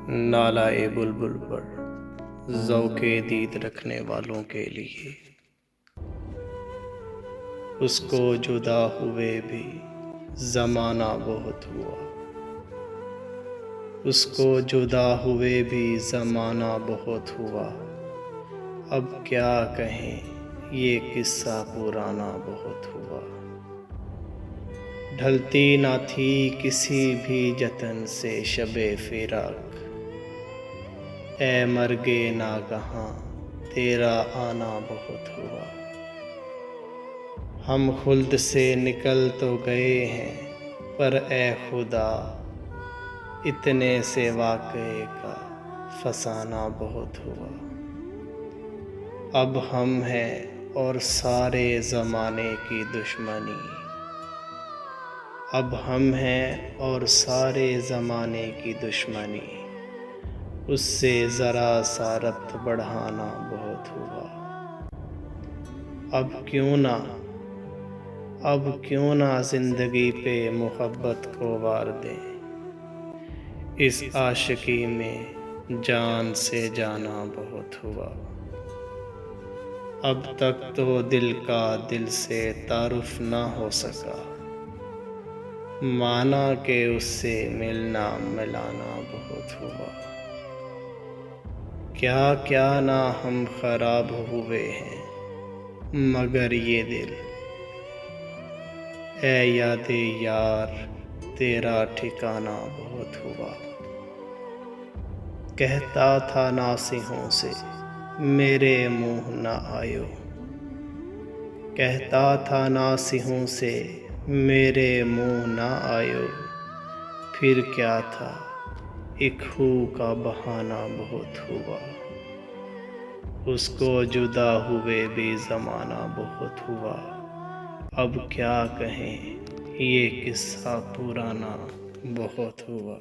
نالائے بلبل پر ذوق دید رکھنے والوں کے لیے، اس کو جدا ہوئے بھی زمانہ بہت ہوا، اس کو جدا ہوئے بھی زمانہ بہت ہوا۔ اب کیا کہیں یہ قصہ پرانا بہت ہوا۔ ڈھلتی نہ تھی کسی بھی جتن سے شب فراق، اے مرگ ناگہاں تیرا آنا بہت ہوا۔ ہم خلد سے نکل تو گئے ہیں پر اے خدا، اتنے سے واقعے کا فسانہ بہت ہوا۔ اب ہم ہیں اور سارے زمانے کی دشمنی، اب ہم ہیں اور سارے زمانے کی دشمنی، اس سے ذرا سا ربط بڑھانا بہت ہوا۔ اب کیوں نہ زندگی پہ محبت کو وار دیں، اس عاشقی میں جان سے جانا بہت ہوا۔ اب تک تو دل کا دل سے تعارف نہ ہو سکا، مانا کہ اس سے ملنا ملانا بہت ہوا۔ کیا کیا نہ ہم خراب ہوئے ہیں مگر یہ دل، اے یاد یار تیرا ٹھکانہ بہت ہوا۔ کہتا تھا ناصحوں سے میرے منہ نہ آیو، کہتا تھا ناصحوں سے میرے منہ نہ آیو، پھر کیا تھا ایک خو کا بہانہ بہت ہوا۔ اس کو جدا ہوئے بھی زمانہ بہت ہوا۔ اب کیا کہیں یہ قصہ پرانا بہت ہوا۔